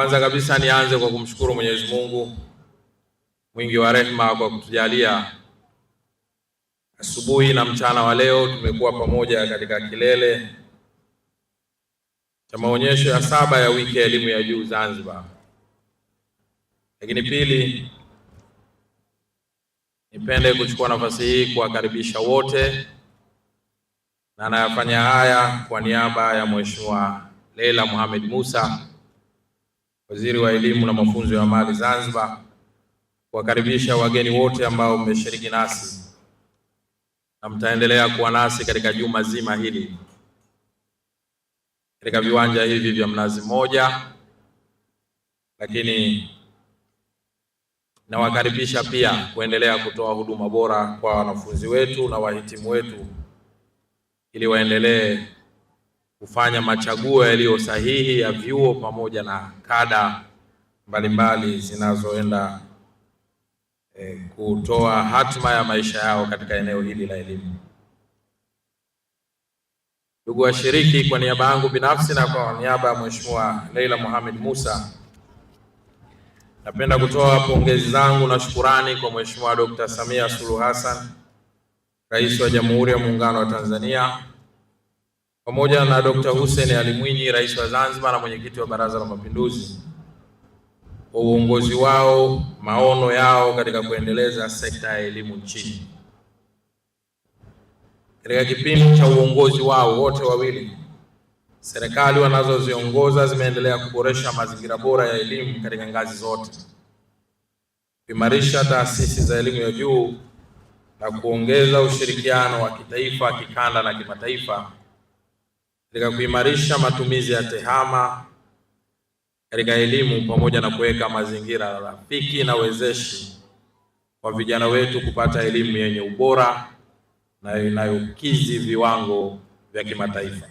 Kwanza kabisa nianze kwa kumshukuru Mwenyezi Mungu mwingi wa rehema kwa kutujalia asubuhi na mchana wa leo tumekuwa pamoja katika kilele cha maonyesho ya 7 ya wiki ya elimu ya juu Zanzibar. Lakini pili, nipende kuchukua nafasi hii kuwakaribisha wote, na anayafanya haya kwa niaba ya Mheshimiwa Leila Mohamed Musa, Waziri wa Elimu na Mafunzo ya Amali Zanzibar, kuwakaribisha wageni wote ambao mmeshiriki nasi na mtaendelea kuwa nasi katika juma zima hili katika viwanja hivi vya Mnazi Mmoja. Lakini nawakaribisha pia kuendelea kutoa huduma bora kwa wanafunzi wetu na wahitimu wetu ili waendelee kufanya machaguo yaliyo sahihi ya vyuo pamoja na kada mbalimbali zinazoenda kutoa hatima ya maisha yao katika eneo hili la elimu. Ndugu washiriki, kwa niaba yangu binafsi na kwa niaba ya Mheshimiwa Leila Mohamed Musa, napenda kutoa pongezi zangu na shukurani kwa Mheshimiwa Dr. Samia Suluhu Hassan, Rais wa Jamhuri ya Muungano wa Tanzania, pamoja na Dr. Hussein Ali Mwinyi, Rais wa Zanzibar na Mwenyekiti wa Baraza la Mapinduzi, kwa uongozi wao, maono yao katika kuendeleza sekta ya elimu nchini. Katika kipindi cha uongozi wao wote wawili, serikali wanazoziongoza zimeendelea kuboresha mazingira bora ya elimu katika ngazi zote, kuimarisha taasisi za elimu ya juu na kuongeza ushirikiano wa kitaifa, kikanda na kimataifa katika kuimarisha matumizi ya tehama katika elimu pamoja na kuweka mazingira rafiki na wezeshi kwa vijana wetu kupata elimu yenye ubora na inayokidhi viwango vya kimataifa.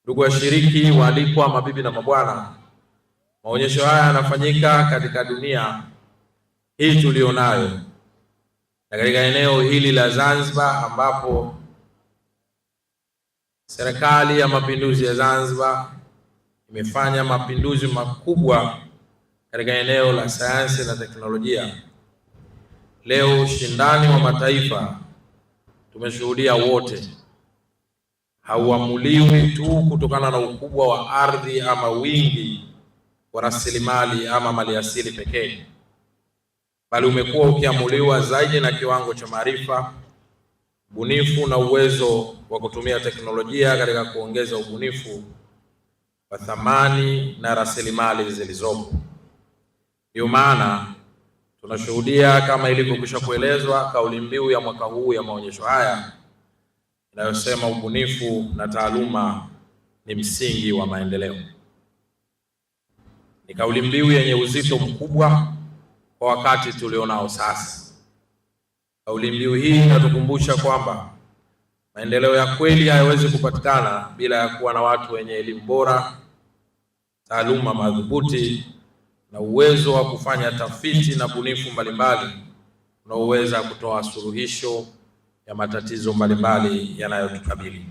Ndugu washiriki, waalikwa, mabibi na mabwana, maonyesho haya yanafanyika katika dunia hii tulionayo na katika eneo hili la Zanzibar, ambapo Serikali ya Mapinduzi ya Zanzibar imefanya mapinduzi makubwa katika eneo la sayansi na teknolojia. Leo ushindani wa mataifa tumeshuhudia wote hauamuliwi tu kutokana na ukubwa wa ardhi ama wingi wa rasilimali ama maliasili pekee, bali umekuwa ukiamuliwa zaidi na kiwango cha maarifa, ubunifu na uwezo wa kutumia teknolojia katika kuongeza ubunifu wa thamani na rasilimali zilizopo. Ndio maana tunashuhudia, kama ilivyokwisha kuelezwa, kauli mbiu ya mwaka huu ya maonyesho haya inayosema ubunifu na taaluma ni msingi wa maendeleo. Ni kauli mbiu yenye uzito mkubwa kwa wakati tulionao sasa. Kauli mbiu hii inatukumbusha kwamba maendeleo ya kweli hayawezi kupatikana bila ya kuwa na watu wenye elimu bora, taaluma madhubuti na uwezo wa kufanya tafiti na bunifu mbalimbali unaoweza kutoa suluhisho ya matatizo mbalimbali yanayotukabili.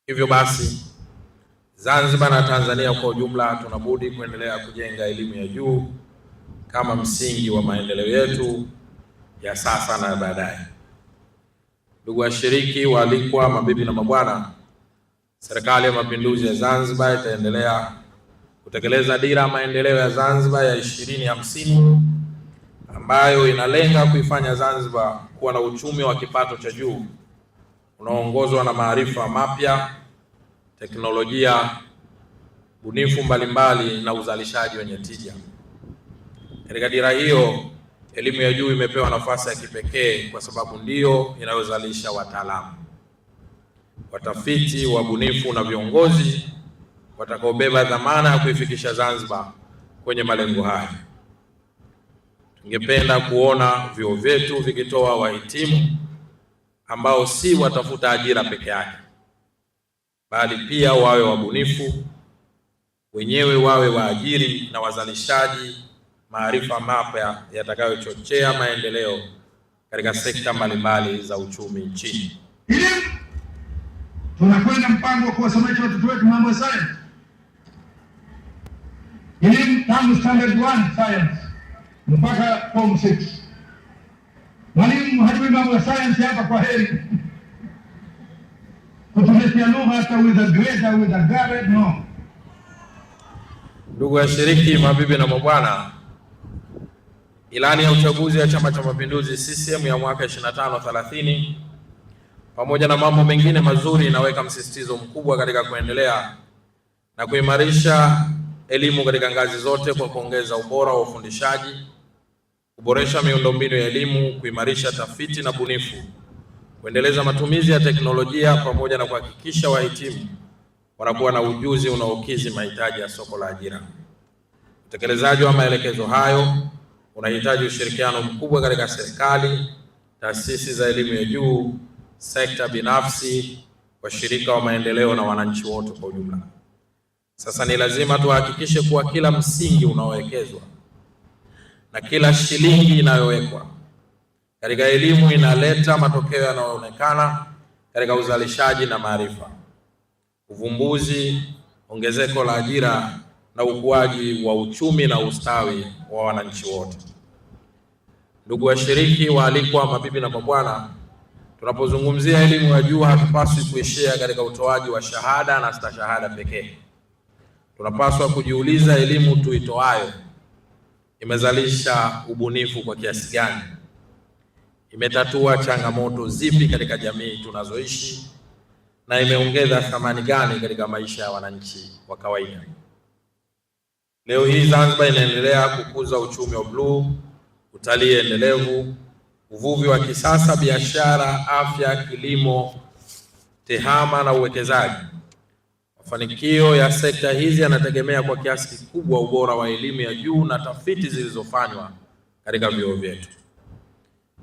Hivyo basi, Zanzibar na Tanzania kwa ujumla tunabudi kuendelea kujenga elimu ya juu kama msingi wa maendeleo yetu ya sasa na baadaye. Ndugu washiriki, waalikwa, mabibi na mabwana, Serikali ya Mapinduzi ya Zanzibar itaendelea kutekeleza dira ya maendeleo ya Zanzibar ya 2050 ambayo inalenga kuifanya Zanzibar kuwa na uchumi wa kipato cha juu unaoongozwa na maarifa mapya, teknolojia, bunifu mbalimbali na uzalishaji wenye tija. Katika dira hiyo, elimu ya juu imepewa nafasi ya kipekee kwa sababu ndiyo inayozalisha wataalamu, watafiti, wabunifu na viongozi watakaobeba dhamana ya kuifikisha Zanzibar kwenye malengo haya. Tungependa kuona vyuo vyetu vikitoa wahitimu ambao si watafuta ajira peke yake, bali pia wawe wabunifu wenyewe, wawe waajiri na wazalishaji maarifa mapya yatakayochochea maendeleo katika sekta mbalimbali za uchumi nchini. Tunakwenda mpango wa kuwasomesha watoto wetu mambo ya sayansi. elimu tangu standard 1 science mpaka form 6. Mwalimu hajui mambo ya science hapa, kwa heri kutuletea lugha hata with a grader with a garret, no. Ndugu washiriki, mabibi na mabwana, ilani ya uchaguzi ya Chama cha Mapinduzi CCM ya mwaka 25-30 pamoja na mambo mengine mazuri inaweka msisitizo mkubwa katika kuendelea na kuimarisha elimu katika ngazi zote kwa kuongeza ubora wa ufundishaji, kuboresha miundombinu ya elimu, kuimarisha tafiti na bunifu, kuendeleza matumizi ya teknolojia pamoja na kuhakikisha wahitimu wanakuwa na ujuzi unaokidhi mahitaji ya soko la ajira. Utekelezaji wa maelekezo hayo unahitaji ushirikiano mkubwa katika serikali, taasisi za elimu ya juu, sekta binafsi, washirika wa maendeleo na wananchi wote kwa ujumla. Sasa ni lazima tuhakikishe kuwa kila msingi unaowekezwa na kila shilingi inayowekwa katika elimu inaleta matokeo yanayoonekana katika uzalishaji na maarifa, uvumbuzi, ongezeko la ajira na ukuaji wa uchumi na ustawi wa wananchi wote. Ndugu washiriki, waalikwa, mabibi na mabwana, tunapozungumzia elimu ya juu hatupaswi kuishia katika utoaji wa shahada na stashahada pekee. Tunapaswa kujiuliza, elimu tuitoayo imezalisha ubunifu kwa kiasi gani? Imetatua changamoto zipi katika jamii tunazoishi? Na imeongeza thamani gani katika maisha ya wananchi wa kawaida? Leo hii Zanzibar inaendelea kukuza uchumi wa bluu, utalii endelevu, uvuvi wa kisasa, biashara, afya, kilimo, tehama na uwekezaji. Mafanikio ya sekta hizi yanategemea kwa kiasi kikubwa ubora wa elimu ya juu na tafiti zilizofanywa katika vyuo vyetu.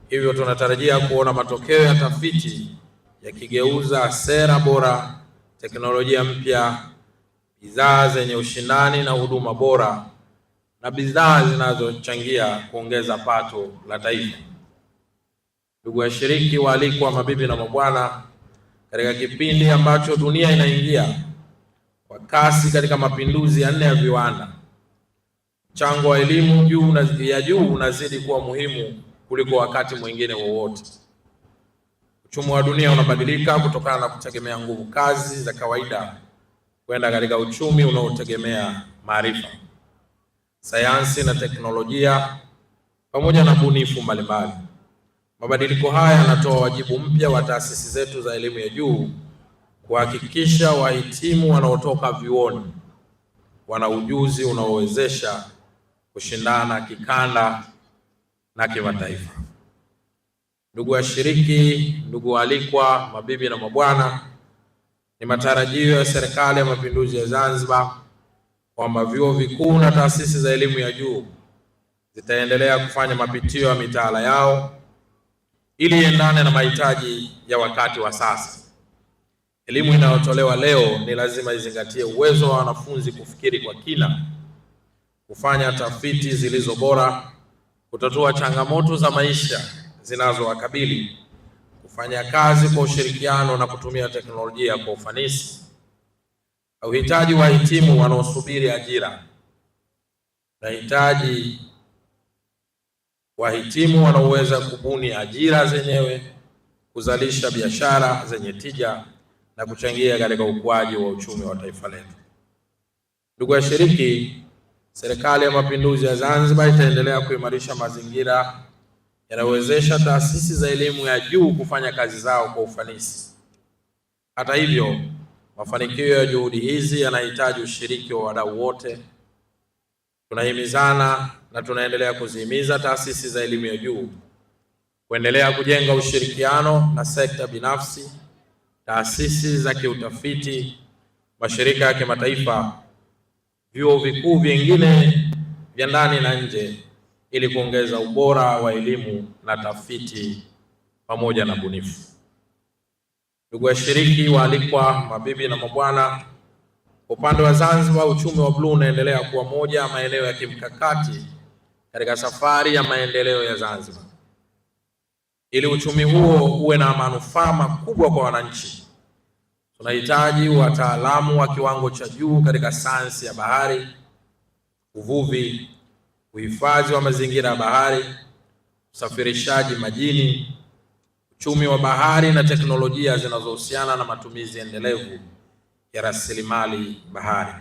Hivyo tunatarajia kuona matokeo ya tafiti yakigeuza sera bora, teknolojia mpya, bidhaa zenye ushindani na huduma bora, na bidhaa zinazochangia kuongeza pato la taifa. Ndugu washiriki, waalikwa, mabibi na mabwana, katika kipindi ambacho dunia inaingia kwa kasi katika mapinduzi ya 4 ya viwanda, mchango wa elimu ya juu unazidi kuwa muhimu kuliko wakati mwingine wowote. Uchumi wa dunia unabadilika kutokana na kutegemea nguvu kazi za kawaida kwenda katika uchumi unaotegemea maarifa, sayansi na teknolojia pamoja na bunifu mbalimbali. Mabadiliko haya yanatoa wajibu mpya wa taasisi zetu za elimu ya juu kuhakikisha wahitimu wanaotoka vyuoni wana ujuzi unaowezesha kushindana kikanda na kimataifa. Ndugu washiriki, ndugu waalikwa, mabibi na mabwana, ni matarajio ya Serikali ya Mapinduzi ya Zanzibar kwamba vyuo vikuu na taasisi za elimu ya juu zitaendelea kufanya mapitio ya mitaala yao ili iendane na mahitaji ya wakati wa sasa. Elimu inayotolewa leo ni lazima izingatie uwezo wa wanafunzi kufikiri kwa kina, kufanya tafiti zilizo bora, kutatua changamoto za maisha zinazowakabili, kufanya kazi kwa ushirikiano na kutumia teknolojia kwa ufanisi. Uhitaji wa wahitimu wanaosubiri ajira. Tunahitaji wahitimu wanaoweza kubuni ajira zenyewe, kuzalisha biashara zenye tija na kuchangia katika ukuaji wa uchumi wa taifa letu. Ndugu washiriki, Serikali ya Mapinduzi ya Zanzibar itaendelea kuimarisha mazingira yanayowezesha taasisi za elimu ya juu kufanya kazi zao kwa ufanisi. Hata hivyo, mafanikio ya juhudi hizi yanahitaji ushiriki wa wadau wote. Tunahimizana na tunaendelea kuzihimiza taasisi za elimu ya juu kuendelea kujenga ushirikiano na sekta binafsi, taasisi za kiutafiti, mashirika ya kimataifa, vyuo vikuu vingine vya ndani na nje ili kuongeza ubora wa elimu na tafiti pamoja na bunifu. Ndugu washiriki, waalikwa, mabibi na mabwana, upande wa Zanzibar uchumi wa bluu unaendelea kuwa moja ya maeneo ya kimkakati katika safari ya maendeleo ya Zanzibar. Ili uchumi huo uwe na manufaa makubwa kwa wananchi, tunahitaji wataalamu wa kiwango cha juu katika sayansi ya bahari, uvuvi, uhifadhi wa mazingira ya bahari, usafirishaji majini, uchumi wa bahari na teknolojia zinazohusiana na matumizi endelevu ya rasilimali bahari.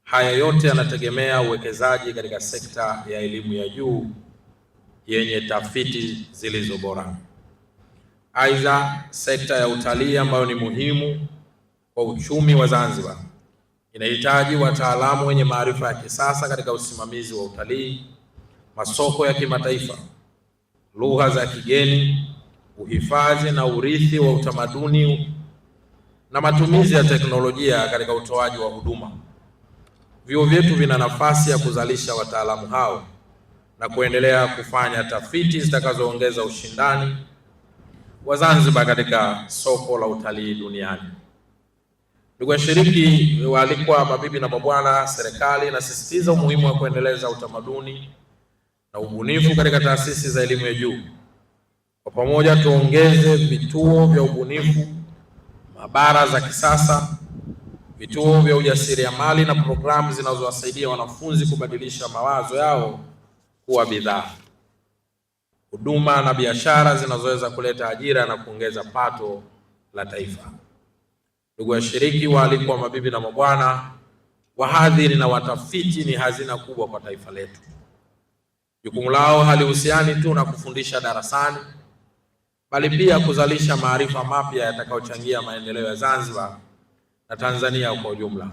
Haya yote yanategemea uwekezaji katika sekta ya elimu ya juu yenye tafiti zilizo bora. Aidha, sekta ya utalii ambayo ni muhimu kwa uchumi wa Zanzibar inahitaji wataalamu wenye maarifa ya kisasa katika usimamizi wa utalii, masoko ya kimataifa, lugha za kigeni, uhifadhi na urithi wa utamaduni na matumizi ya teknolojia katika utoaji wa huduma. Vyuo vyetu vina nafasi ya kuzalisha wataalamu hao na kuendelea kufanya tafiti zitakazoongeza ushindani wa Zanzibar katika soko la utalii duniani. Ndugu washiriki, waalikwa, mabibi na mabwana, serikali inasisitiza umuhimu wa kuendeleza utamaduni na ubunifu katika taasisi za elimu ya juu. Kwa pamoja tuongeze vituo vya ubunifu, maabara za kisasa, vituo vya ujasiriamali na programu zinazowasaidia wanafunzi kubadilisha mawazo yao kuwa bidhaa, huduma na biashara zinazoweza kuleta ajira na kuongeza pato la taifa. Ndugu washiriki, waalikwa, mabibi na mabwana, wahadhiri na watafiti ni hazina kubwa kwa taifa letu. Jukumu lao halihusiani tu na kufundisha darasani, bali pia kuzalisha maarifa mapya yatakayochangia maendeleo ya Zanzibar na Tanzania kwa ujumla.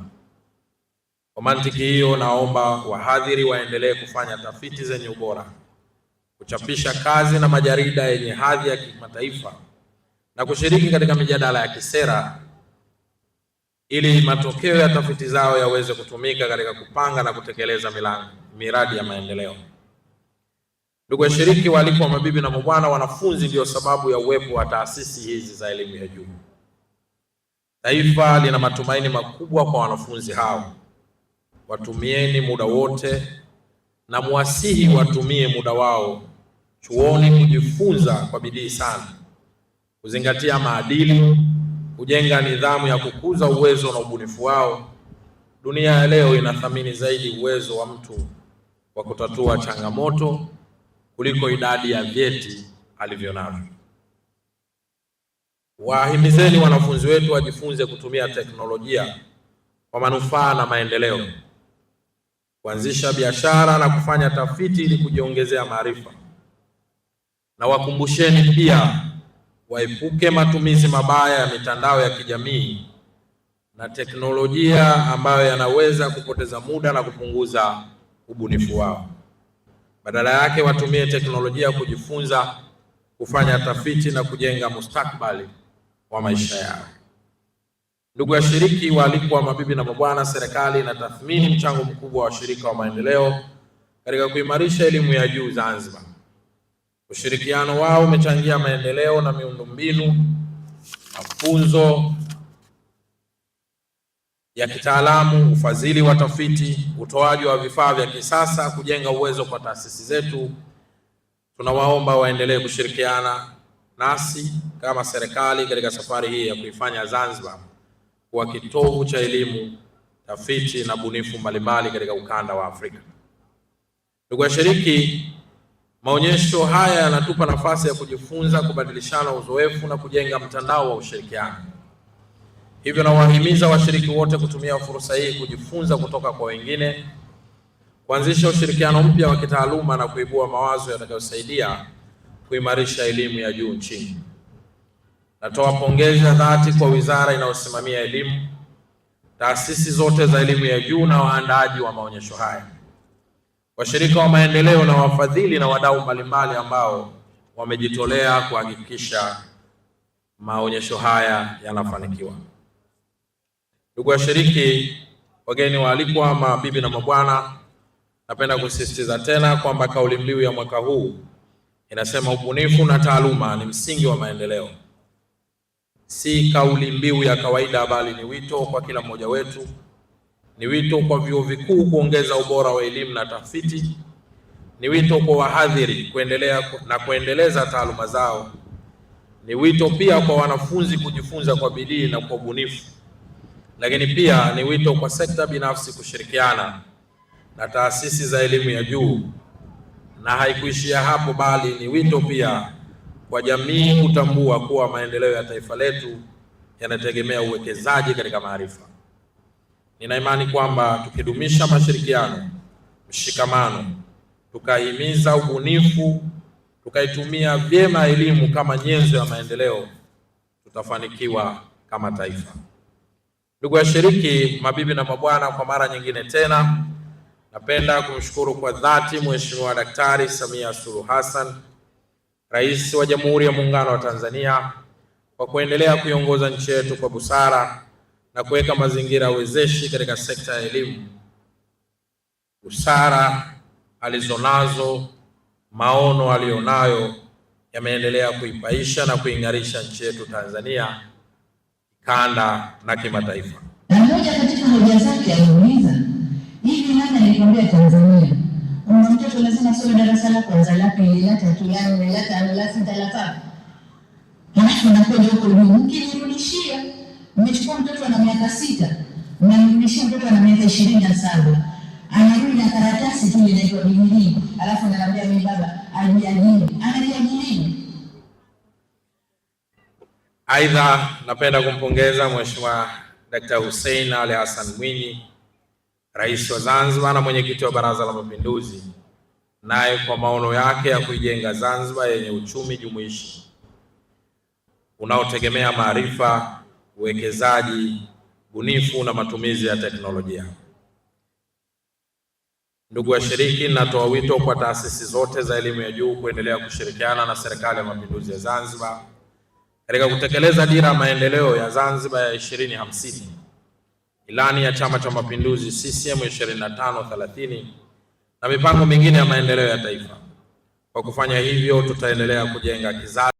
Kwa mantiki hiyo, naomba wahadhiri waendelee kufanya tafiti zenye ubora, kuchapisha kazi na majarida yenye hadhi ya kimataifa na kushiriki katika mijadala ya kisera ili matokeo ya tafiti zao yaweze kutumika katika kupanga na kutekeleza miradi ya maendeleo. Ndugu washiriki, waalikwa, mabibi na mabwana, wanafunzi ndio sababu ya uwepo wa taasisi hizi za elimu ya juu. Taifa lina matumaini makubwa kwa wanafunzi hao. Watumieni muda wote na muwasihi watumie muda wao chuoni kujifunza kwa bidii sana, kuzingatia maadili, kujenga nidhamu ya kukuza uwezo na ubunifu wao. Dunia ya leo inathamini zaidi uwezo wa mtu wa kutatua changamoto kuliko idadi ya vyeti alivyonavyo. Wahimizeni wanafunzi wetu wajifunze kutumia teknolojia kwa manufaa na maendeleo, kuanzisha biashara na kufanya tafiti ili kujiongezea maarifa. Na wakumbusheni pia waepuke matumizi mabaya ya mitandao ya kijamii na teknolojia ambayo yanaweza kupoteza muda na kupunguza ubunifu wao. Badala yake watumie teknolojia kujifunza, kufanya tafiti na kujenga mustakabali wa maisha yao. Ndugu washiriki, waalikwa, mabibi na mabwana, serikali inatathmini mchango mkubwa wa washirika wa maendeleo katika kuimarisha elimu ya juu Zanzibar. Ushirikiano wao umechangia maendeleo na miundombinu, mafunzo ya kitaalamu, ufadhili wa tafiti, utoaji wa vifaa vya kisasa, kujenga uwezo kwa taasisi zetu. Tunawaomba waendelee kushirikiana nasi kama serikali katika safari hii ya kuifanya Zanzibar kuwa kitovu cha elimu, tafiti na bunifu mbalimbali katika ukanda wa Afrika. Ndugu washiriki, maonyesho haya yanatupa nafasi ya kujifunza, kubadilishana uzoefu na kujenga mtandao wa ushirikiano. Hivyo nawahimiza washiriki wote kutumia fursa hii kujifunza kutoka kwa wengine, kuanzisha ushirikiano mpya wa kitaaluma na kuibua mawazo yatakayosaidia kuimarisha elimu ya juu nchini. Natoa pongezi za dhati kwa wizara inayosimamia elimu, taasisi zote za elimu ya juu na waandaaji wa maonyesho haya, washirika wa maendeleo na wafadhili na wadau mbalimbali ambao wamejitolea kuhakikisha maonyesho haya yanafanikiwa. Ndugu washiriki, wageni waalikwa, mabibi na mabwana, napenda kusisitiza tena kwamba kauli mbiu ya mwaka huu inasema ubunifu na taaluma ni msingi wa maendeleo. Si kauli mbiu ya kawaida, bali ni wito kwa kila mmoja wetu. Ni wito kwa vyuo vikuu kuongeza ubora wa elimu na tafiti. Ni wito kwa wahadhiri kuendeleza taaluma zao. Ni wito pia kwa wanafunzi kujifunza kwa bidii na kwa ubunifu. Lakini pia ni wito kwa sekta binafsi kushirikiana na taasisi za elimu ya juu, na haikuishia hapo, bali ni wito pia kwa jamii kutambua kuwa maendeleo ya taifa letu yanategemea uwekezaji katika maarifa. Nina imani kwamba tukidumisha mashirikiano, mshikamano, tukahimiza ubunifu, tukaitumia vyema elimu kama nyenzo ya maendeleo, tutafanikiwa kama taifa. Ndugu washiriki, mabibi na mabwana, kwa mara nyingine tena napenda kumshukuru kwa dhati Mheshimiwa Daktari Samia Suluhu Hassan, Rais wa Jamhuri ya Muungano wa Tanzania, kwa kuendelea kuiongoza nchi yetu kwa busara na kuweka mazingira wezeshi katika sekta ya elimu. Busara alizonazo, maono alionayo yameendelea kuipaisha na kuing'arisha nchi yetu Tanzania kanda na kimataifa. Na mmoja katika hoja zake aliuliza, hivi nani alikwambia Tanzania mtoto lazima asome darasa la kwanza, la pili, la tatu, la nne, la tano, la sita, la saba, halafu nakwenda huko juu mkinirudishia, mmechukua mtoto ana miaka 6 mnamrudishia mtoto ana miaka 27, anarudi na karatasi tu inaitwa digrii, halafu ananiambia mimi baba ajiajiri. Anajiajiri. Aidha, napenda kumpongeza Mheshimiwa Dr. Hussein Ali Hassan Mwinyi, Rais wa Zanzibar na mwenyekiti wa Baraza la Mapinduzi, naye kwa maono yake ya kuijenga Zanzibar yenye uchumi jumuishi unaotegemea maarifa, uwekezaji, bunifu na matumizi ya teknolojia. Ndugu washiriki, natoa wito kwa taasisi zote za elimu ya juu kuendelea kushirikiana na Serikali ya Mapinduzi ya Zanzibar katika kutekeleza dira ya maendeleo ya Zanzibar ya 2050, ilani ya Chama cha Mapinduzi CCM 25-30 na mipango mingine ya maendeleo ya taifa. Kwa kufanya hivyo, tutaendelea kujenga kizazi